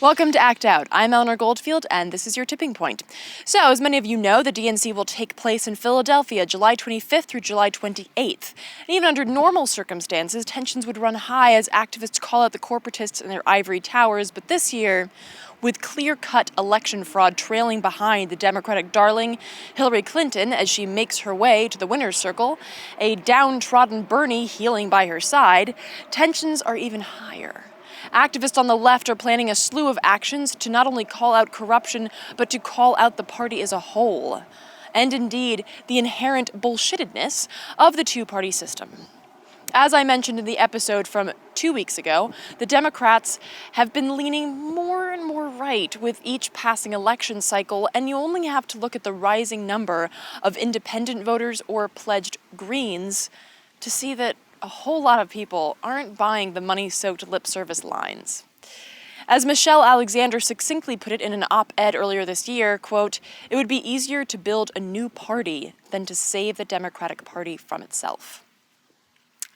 Welcome to Act Out. I'm Eleanor Goldfield, and this is your tipping point. So, as many of you know, the DNC will take place in Philadelphia July 25th through July 28th. And even under normal circumstances, tensions would run high as activists call out the corporatists in their ivory towers. But this year, with clear-cut election fraud trailing behind the Democratic darling Hillary Clinton as she makes her way to the winner's circle, a downtrodden Bernie healing by her side, tensions are even higher. Activists on the left are planning a slew of actions to not only call out corruption, but to call out the party as a whole, and indeed the inherent bullshittedness of the two-party system. As I mentioned in the episode from 2 weeks ago, the Democrats have been leaning more and more right with each passing election cycle, and you only have to look at the rising number of independent voters or pledged Greens to see that a whole lot of people aren't buying the money-soaked lip service lines. As Michelle Alexander succinctly put it in an op-ed earlier this year, quote, "It would be easier to build a new party than to save the Democratic Party from itself."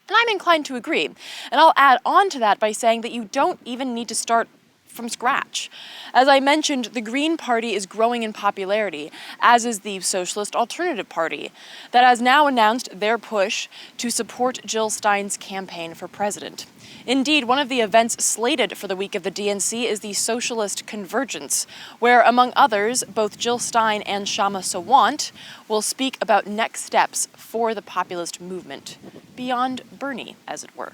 And I'm inclined to agree. And I'll add on to that by saying that you don't even need to start from scratch. As I mentioned, the Green Party is growing in popularity, as is the Socialist Alternative Party, that has now announced their push to support Jill Stein's campaign for president. Indeed, one of the events slated for the week of the DNC is the Socialist Convergence, where, among others, both Jill Stein and Kshama Sawant will speak about next steps for the populist movement, beyond Bernie, as it were.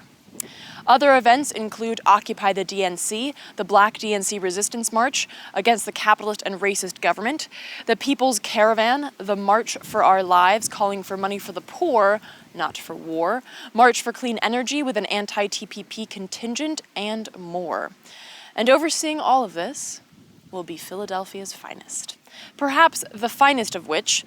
Other events include Occupy the DNC, the Black DNC Resistance March against the capitalist and racist government, the People's Caravan, the March for Our Lives calling for money for the poor, not for war, March for Clean Energy with an anti-TPP contingent, and more. And overseeing all of this will be Philadelphia's finest. Perhaps the finest of which,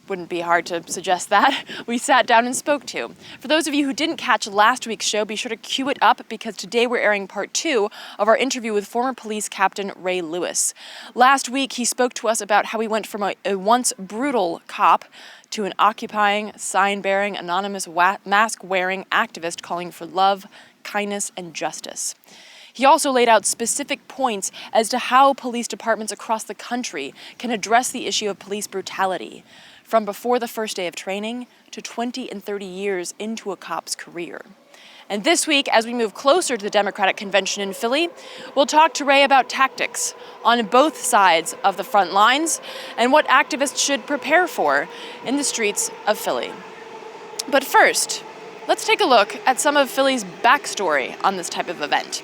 wouldn't be hard to suggest that, we sat down and spoke to. For those of you who didn't catch last week's show, be sure to cue it up because today we're airing part 2 of our interview with former police captain Ray Lewis. Last week, he spoke to us about how he went from a once brutal cop to an occupying, sign-bearing, anonymous mask-wearing activist calling for love, kindness, and justice. He also laid out specific points as to how police departments across the country can address the issue of police brutality, from before the first day of training to 20 and 30 years into a cop's career. And this week, as we move closer to the Democratic Convention in Philly, we'll talk to Ray about tactics on both sides of the front lines and what activists should prepare for in the streets of Philly. But first, let's take a look at some of Philly's backstory on this type of event.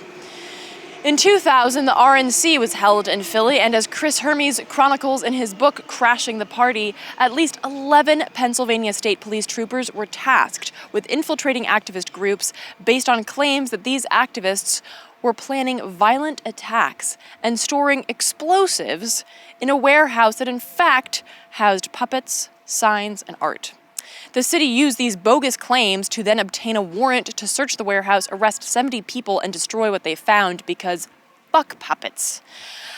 In 2000, the RNC was held in Philly, and as Chris Hermes chronicles in his book, Crashing the Party, at least 11 Pennsylvania state police troopers were tasked with infiltrating activist groups based on claims that these activists were planning violent attacks and storing explosives in a warehouse that in fact housed puppets, signs, and art. The city used these bogus claims to then obtain a warrant to search the warehouse, arrest 70 people, and destroy what they found because fuck puppets.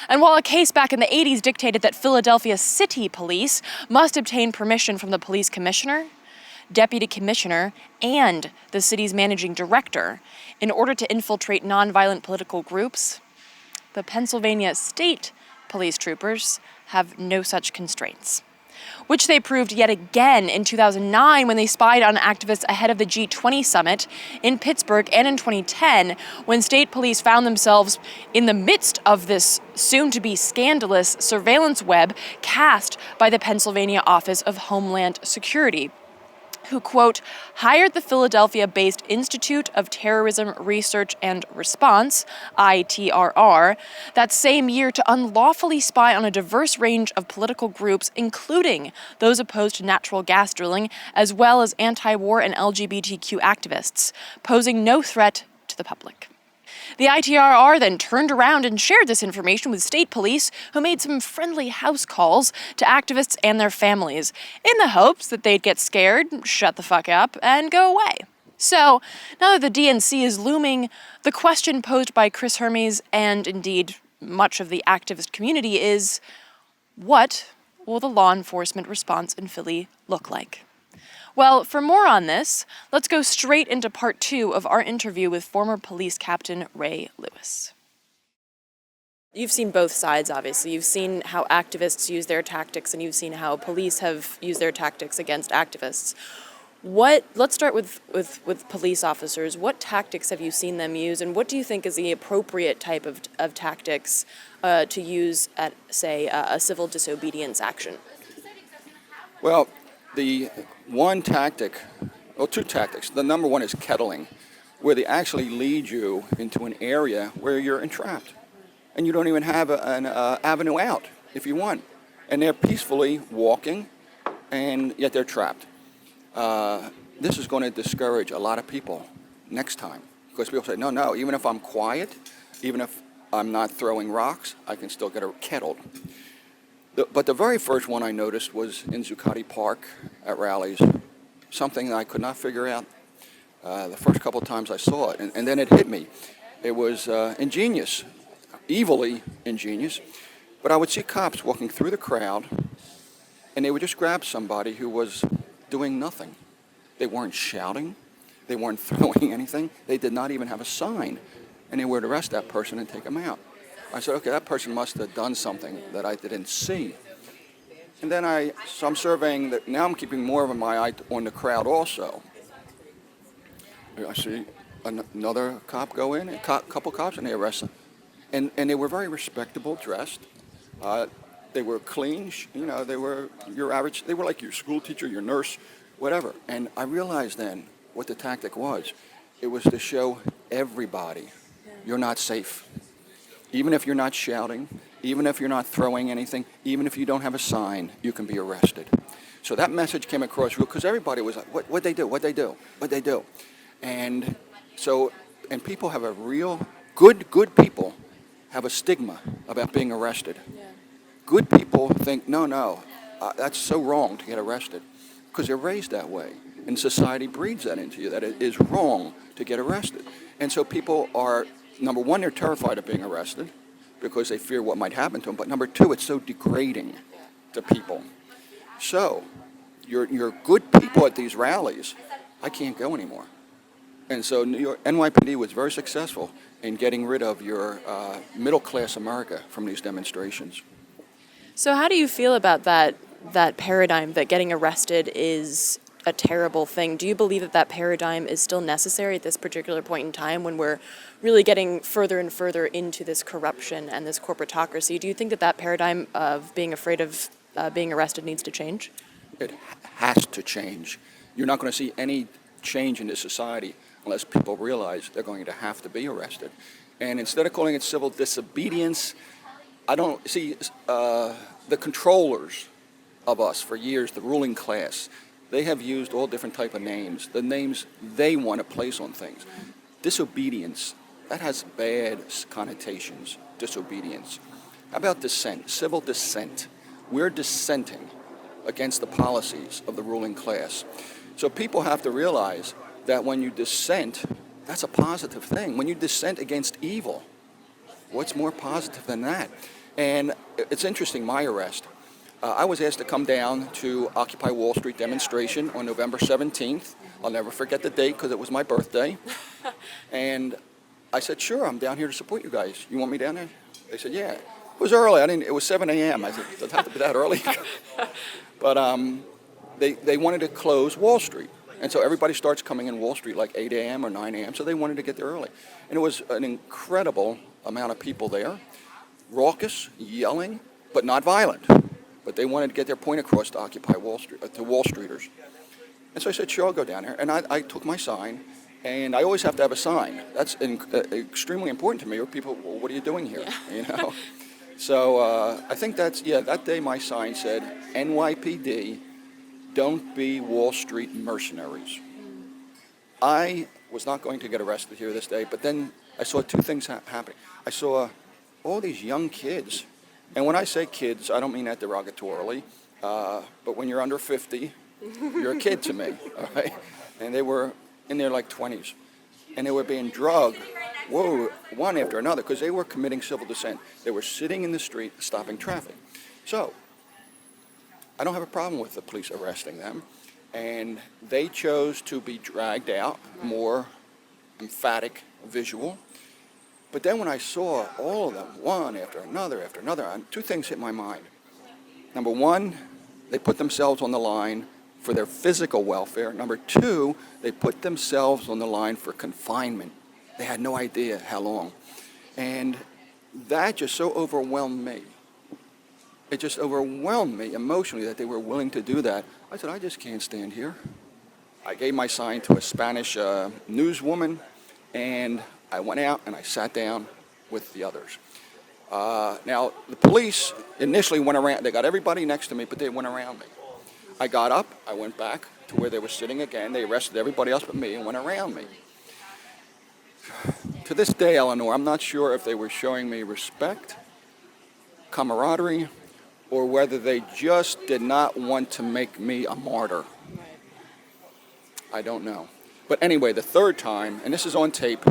And while a case back in the 80s dictated that Philadelphia City Police must obtain permission from the police commissioner, deputy commissioner, and the city's managing director in order to infiltrate nonviolent political groups, the Pennsylvania State Police troopers have no such constraints, which they proved yet again in 2009 when they spied on activists ahead of the G20 summit in Pittsburgh, and in 2010 when state police found themselves in the midst of this soon-to-be scandalous surveillance web cast by the Pennsylvania Office of Homeland Security, who, quote, hired the Philadelphia-based Institute of Terrorism Research and Response, ITRR, that same year to unlawfully spy on a diverse range of political groups, including those opposed to natural gas drilling, as well as anti-war and LGBTQ activists, posing no threat to the public. The ITRR then turned around and shared this information with state police, who made some friendly house calls to activists and their families, in the hopes that they'd get scared, shut the fuck up, and go away. So, now that the DNC is looming, the question posed by Chris Hermes, and indeed much of the activist community, is, what will the law enforcement response in Philly look like? Well, for more on this, let's go straight into part 2 of our interview with former police captain Ray Lewis. You've seen both sides, obviously. You've seen how activists use their tactics, and you've seen how police have used their tactics against activists. Let's start with police officers. What tactics have you seen them use, and what do you think is the appropriate type of tactics to use at, say, a civil disobedience action? Well, the one tactic, well, two tactics. The number one is kettling, where they actually lead you into an area where you're entrapped, and you don't even have an avenue out if you want, and they're peacefully walking, and yet they're trapped. This is going to discourage a lot of people next time, because people say, no, even if I'm quiet, even if I'm not throwing rocks, I can still get kettled. But the very first one I noticed was in Zuccotti Park at rallies, something I could not figure out the first couple of times I saw it, and then it hit me. It was ingenious, evilly ingenious, but I would see cops walking through the crowd, and they would just grab somebody who was doing nothing. They weren't shouting. They weren't throwing anything. They did not even have a sign. And they would arrest that person and take them out. I said, okay, that person must have done something that I didn't see. And then so I'm surveying that. Now I'm keeping more of my eye on the crowd also. I see another cop go in, a couple cops, and they arrest them. And they were very respectable dressed. They were clean, they were your average, they were like your school teacher, your nurse, whatever. And I realized then what the tactic was. It was to show everybody you're not safe. Even if you're not shouting, even if you're not throwing anything, even if you don't have a sign, you can be arrested. So that message came across real, because everybody was like, what'd they do? And so, and people have a real, good people have a stigma about being arrested. Yeah. Good people think, no, that's so wrong to get arrested, because they're raised that way. And society breeds that into you, that it is wrong to get arrested. And so people are, number one, they're terrified of being arrested because they fear what might happen to them. But number two, it's so degrading to people. So you're good people at these rallies. I can't go anymore. And so New York, NYPD was very successful in getting rid of your middle-class America from these demonstrations. So how do you feel about that paradigm that getting arrested is a terrible thing? Do you believe that paradigm is still necessary at this particular point in time when we're really getting further and further into this corruption and this corporatocracy? Do you think that paradigm of being afraid of being arrested needs to change? It has to change. You're not going to see any change in this society unless people realize they're going to have to be arrested. And instead of calling it civil disobedience, I don't see the controllers of us for years, the ruling class. They have used all different type of names, the names they want to place on things. Disobedience, that has bad connotations, disobedience. How about dissent, civil dissent? We're dissenting against the policies of the ruling class. So people have to realize that when you dissent, that's a positive thing. When you dissent against evil, what's more positive than that? And it's interesting, my arrest. I was asked to come down to Occupy Wall Street demonstration on November 17th. I'll never forget the date because it was my birthday. And I said, sure, I'm down here to support you guys. You want me down there? They said, yeah. It was early. It was 7 a.m. I said, does it have to be that early? But they wanted to close Wall Street. And so everybody starts coming in Wall Street like 8 a.m. or 9 a.m. So they wanted to get there early. And it was an incredible amount of people there, raucous, yelling, but not violent. But they wanted to get their point across to Occupy Wall Street, to Wall Streeters. And so I said, sure, I'll go down there. And I took my sign, and I always have to have a sign. That's extremely important to me. Or people, well, what are you doing here? Yeah. So I think that day my sign said, NYPD, don't be Wall Street mercenaries. I was not going to get arrested here this day, but then I saw two things happening. I saw all these young kids. And when I say kids, I don't mean that derogatorily, but when you're under 50, you're a kid to me, all right? And they were in their like 20s, and they were being drugged, one after another, because they were committing civil dissent. They were sitting in the street, stopping traffic. So I don't have a problem with the police arresting them, and they chose to be dragged out, more emphatic visual. But then when I saw all of them, one after another, two things hit my mind. Number one, they put themselves on the line for their physical welfare. Number two, they put themselves on the line for confinement. They had no idea how long. And that just so overwhelmed me. It just overwhelmed me emotionally that they were willing to do that. I said, I just can't stand here. I gave my sign to a Spanish newswoman, and I went out and I sat down with the others. Now, the police initially went around. They got everybody next to me, but they went around me. I got up. I went back to where they were sitting again. They arrested everybody else but me and went around me. To this day, Eleanor, I'm not sure if they were showing me respect, camaraderie, or whether they just did not want to make me a martyr. I don't know. But anyway, the third time, and this is on tape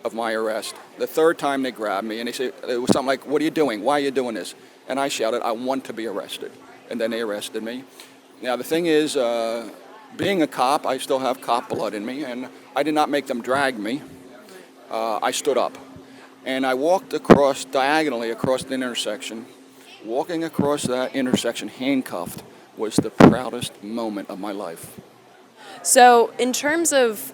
of my arrest, the third time they grabbed me, and they said, it was something like, what are you doing? Why are you doing this? And I shouted, I want to be arrested. And then they arrested me. Now, the thing is, being a cop, I still have cop blood in me, and I did not make them drag me. I stood up, and I walked diagonally across the intersection. Walking across that intersection handcuffed was the proudest moment of my life. So, in terms of,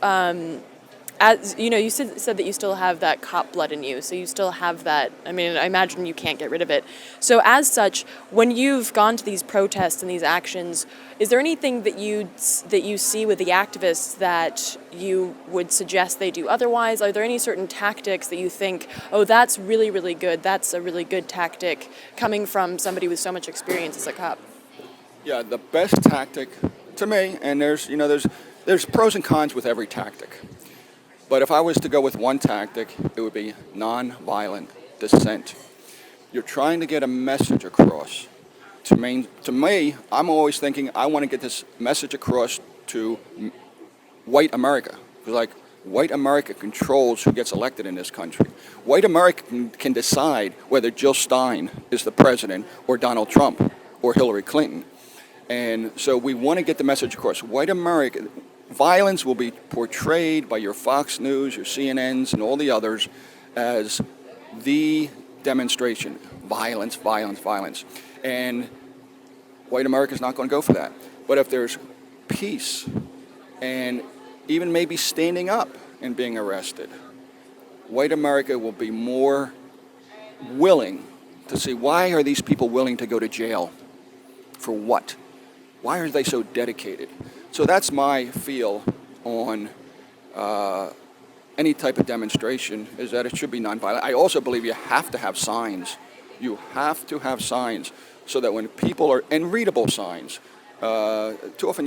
as you know, you said that you still have that cop blood in you, so you still have that. I mean, I imagine you can't get rid of it. So, as such, when you've gone to these protests and these actions, is there anything that you see with the activists that you would suggest they do otherwise? Are there any certain tactics that you think, oh, that's really, really good, that's a really good tactic coming from somebody with so much experience as a cop? Yeah, the best tactic to me, and there's pros and cons with every tactic. But if I was to go with one tactic, it would be nonviolent dissent. You're trying to get a message across. To me, I'm always thinking I want to get this message across to white America. Like, white America controls who gets elected in this country. White America can decide whether Jill Stein is the president or Donald Trump or Hillary Clinton. And so we want to get the message across. White America, violence will be portrayed by your Fox News, your CNNs, and all the others as the demonstration. Violence, violence, violence. And white America is not going to go for that. But if there's peace and even maybe standing up and being arrested, white America will be more willing to see, why are these people willing to go to jail? For what? Why are they so dedicated? So that's my feel on any type of demonstration, is that it should be nonviolent. I also believe you have to have signs. You have to have signs so that when people are, and readable signs, too often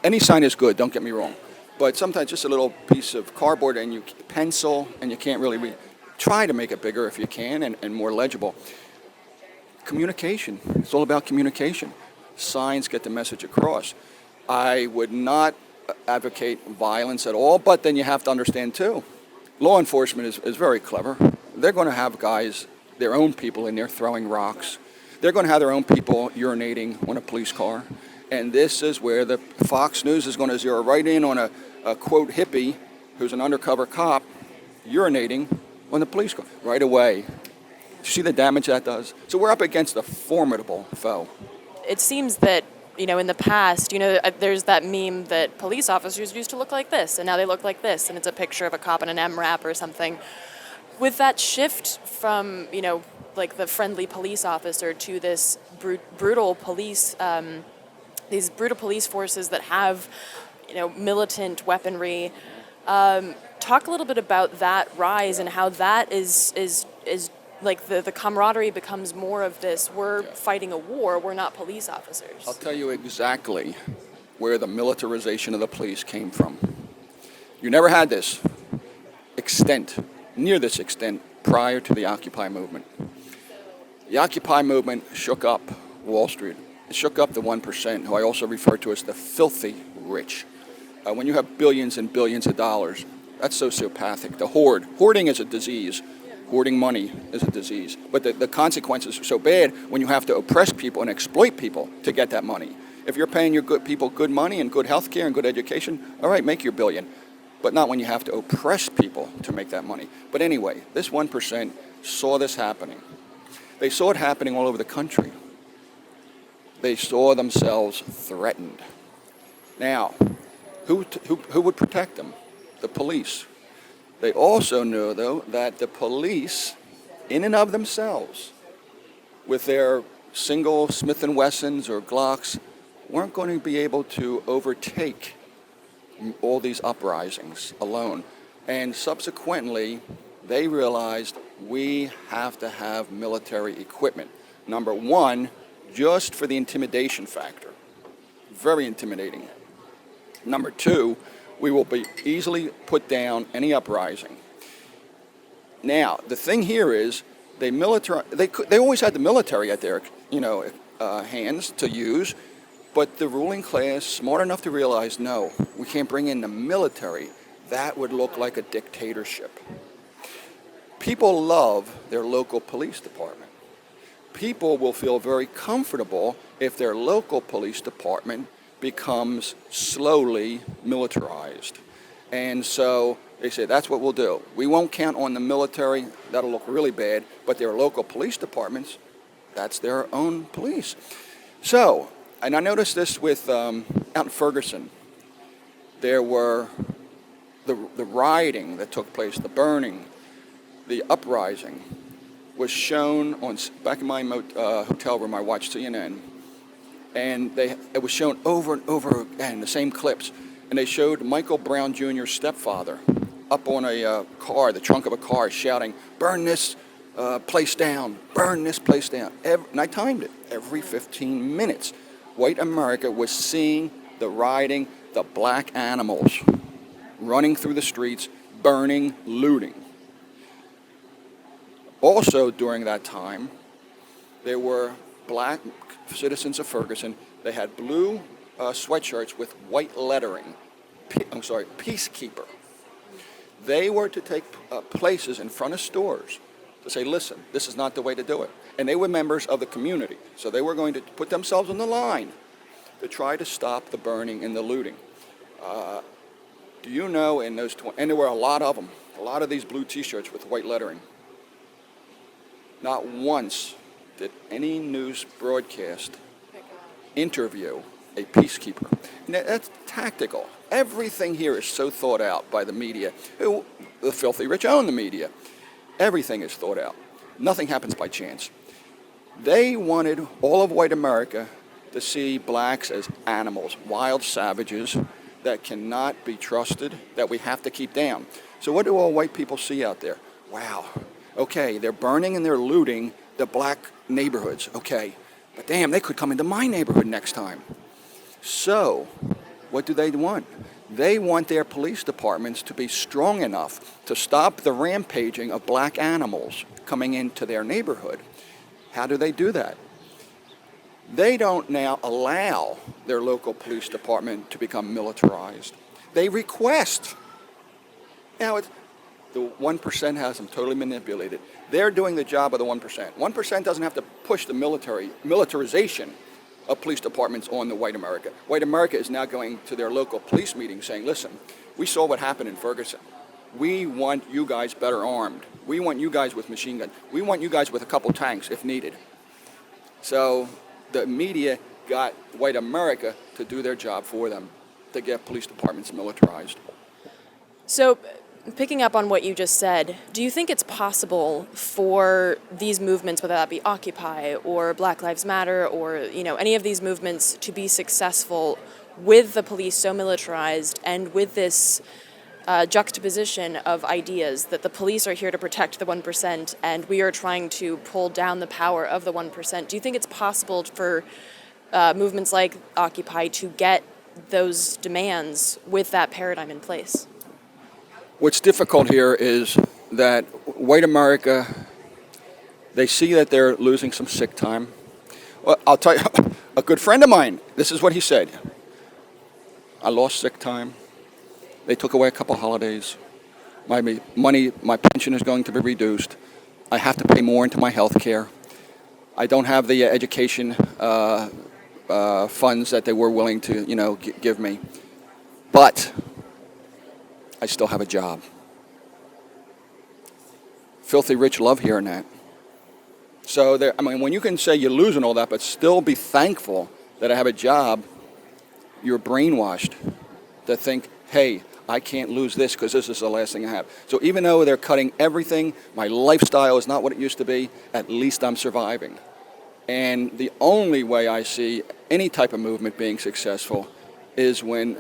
any sign is good, don't get me wrong, but sometimes just a little piece of cardboard and you pencil and you can't really read. Try to make it bigger if you can and more legible. Communication, it's all about communication. Signs get the message across. I would not advocate violence at all, but then you have to understand too, law enforcement is very clever. They're going to have guys, their own people in there throwing rocks. They're going to have their own people urinating on a police car. And this is where the Fox News is going to zero right in on a quote hippie who's an undercover cop urinating on the police car right away. See the damage that does? So we're up against a formidable foe. It seems that, in the past, there's that meme that police officers used to look like this, and now they look like this, and it's a picture of a cop in an M-wrap or something. With that shift from, like the friendly police officer to this brutal police, these brutal police forces that have, militant weaponry, talk a little bit about that rise and how that is like the camaraderie becomes more of this, we're fighting a war, we're not police officers. I'll tell you exactly where the militarization of the police came from. You never had this extent, near this extent, prior to the Occupy movement. The Occupy movement shook up Wall Street. It shook up the 1%, who I also refer to as the filthy rich. When you have billions and billions of dollars, that's sociopathic. The hoarding is a disease. Hoarding money is a disease. But the consequences are so bad when you have to oppress people and exploit people to get that money. If you're paying your good people good money and good health care and good education, all right, make your billion. but not when you have to oppress people to make that money. But anyway, this 1% saw this happening. They saw it happening all over the country. They saw themselves threatened. Now, who would protect them? The police. They also knew, though, that the police, in and of themselves, with their single Smith & Wessons or Glocks, weren't going to be able to overtake all these uprisings alone. And subsequently, they realized we have to have military equipment. Number one, just for the intimidation factor. Very intimidating. Number two, we will be easily put down any uprising. Now, the thing here is, they always had the military at their hands to use, but the ruling class, smart enough to realize, no, we can't bring in the military. That would look like a dictatorship. People love their local police department. People will feel very comfortable if their local police department becomes slowly militarized. And so they say, that's what we'll do. We won't count on the military. That'll look really bad. But their local police departments, that's their own police. So, and I noticed this with out in Ferguson. There were the rioting that took place, the burning, the uprising was shown on back in my hotel room. I watched CNN, and it was shown over and over again, the same clips. And they showed Michael Brown Jr.'s stepfather up on a car, the trunk of a car, shouting, "Burn this place down! Burn this place down!" And I timed it. Every 15 minutes, white America was seeing the rioting, the black animals running through the streets, burning, looting. Also during that time, there were black citizens of Ferguson. They had blue sweatshirts with white lettering. Peacekeeper. They were to take places in front of stores to say, listen, this is not the way to do it. And they were members of the community. So they were going to put themselves on the line to try to stop the burning and the looting. Do you know in those, and there were a lot of them, a lot of these blue t-shirts with white lettering. Not once did any news broadcast interview a peacekeeper. And that's tactical. Everything here is so thought out by the media. The filthy rich own the media. Everything is thought out. Nothing happens by chance. They wanted all of white America to see blacks as animals, wild savages that cannot be trusted, that we have to keep down. So what do all white people see out there? Wow. Okay, they're burning and they're looting the black neighborhoods. Okay, but damn, they could come into my neighborhood next time. So, what do they want? They want their police departments to be strong enough to stop the rampaging of black animals coming into their neighborhood. How do they do that? They don't now allow their local police department to become militarized. They request. Now, the 1% has them totally manipulated. They're doing the job of the 1%. 1% doesn't have to push the militarization of police departments on the white America. White America is now going to their local police meetings saying, listen, we saw what happened in Ferguson. We want you guys better armed. We want you guys with machine guns. We want you guys with a couple tanks if needed. So the media got white America to do their job for them, to get police departments militarized. So, picking up on what you just said, do you think it's possible for these movements, whether that be Occupy or Black Lives Matter or any of these movements, to be successful with the police so militarized and with this juxtaposition of ideas that the police are here to protect the 1% and we are trying to pull down the power of the 1%? Do you think it's possible for movements like Occupy to get those demands with that paradigm in place? What's difficult here is that white America, they see that they're losing some sick time. Well, I'll tell you, a good friend of mine, this is what he said. I lost sick time. They took away a couple holidays. My money, my pension is going to be reduced. I have to pay more into my health care. I don't have the education funds that they were willing to, give me. But I still have a job. Filthy rich love hearing that. So when you can say you're losing all that, but still be thankful that I have a job, you're brainwashed to think, hey, I can't lose this because this is the last thing I have. So even though they're cutting everything, my lifestyle is not what it used to be, at least I'm surviving. And the only way I see any type of movement being successful is when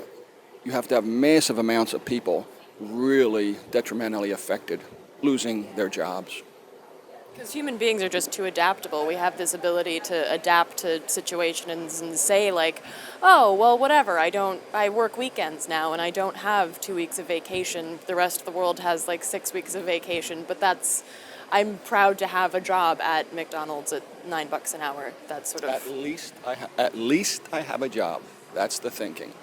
you have to have massive amounts of people really detrimentally affected, losing their jobs. Because human beings are just too adaptable. We have this ability to adapt to situations and say like, oh, well, whatever, I work weekends now and I don't have 2 weeks of vacation. The rest of the world has like 6 weeks of vacation, but I'm proud to have a job at McDonald's at $9 an hour. That's sort of... At least I have a job. That's the thinking.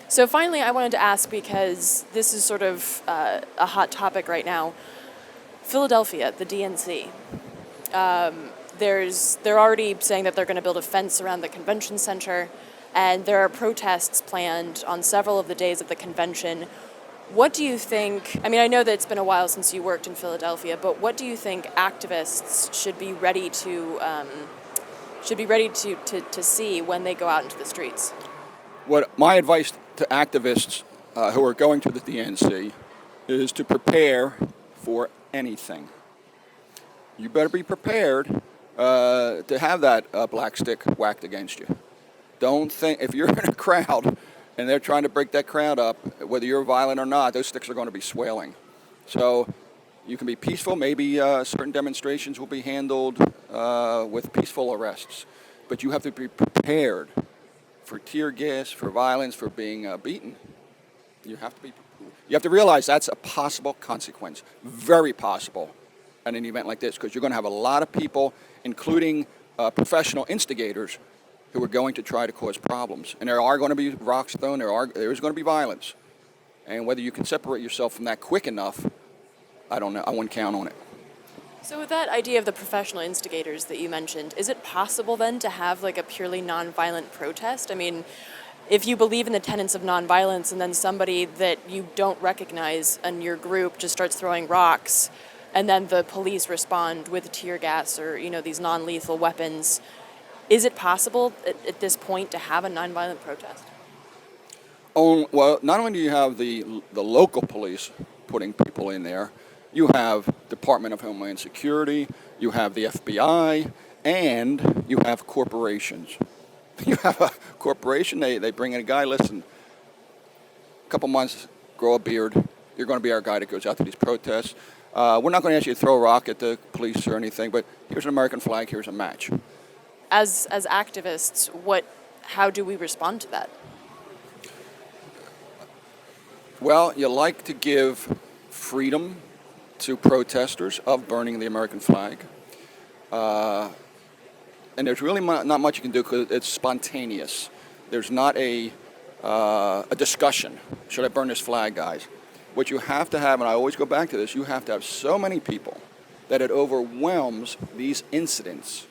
So finally, I wanted to ask, because this is sort of a hot topic right now, Philadelphia, the DNC. They're already saying that they're going to build a fence around the convention center, and there are protests planned on several of the days of the convention. What do you think? I mean, I know that it's been a while since you worked in Philadelphia, but what do you think activists should be ready to see when they go out into the streets? What my advice to activists who are going to the DNC is to prepare for anything. You better be prepared to have that black stick whacked against you. Don't think, if you're in a crowd and they're trying to break that crowd up, whether you're violent or not, those sticks are going to be swelling. So you can be peaceful. Maybe certain demonstrations will be handled with peaceful arrests. But you have to be prepared for tear gas, for violence, for being beaten. You have to realize that's a possible consequence, very possible, at an event like this, because you're going to have a lot of people, including professional instigators, who are going to try to cause problems. And there are going to be rocks thrown, there's going to be violence. And whether you can separate yourself from that quick enough, I don't know. I wouldn't count on it. So with that idea of the professional instigators that you mentioned, is it possible then to have like a purely nonviolent protest? I mean, if you believe in the tenets of nonviolence and then somebody that you don't recognize in your group just starts throwing rocks, and then the police respond with tear gas or, these non-lethal weapons, is it possible at this point to have a nonviolent protest? Well, not only do you have the local police putting people in there, you have Department of Homeland Security, you have the FBI, and you have corporations. You have a corporation, they bring in a guy, listen, a couple months, grow a beard, you're going to be our guy that goes out to these protests. We're not going to ask you to throw a rock at the police or anything, but here's an American flag, here's a match. As activists, how do we respond to that? Well, you like to give freedom to protesters of burning the American flag. And there's really not much you can do because it's spontaneous. There's not a discussion. Should I burn this flag, guys? What you have to have, and I always go back to this, you have to have so many people that it overwhelms these incidents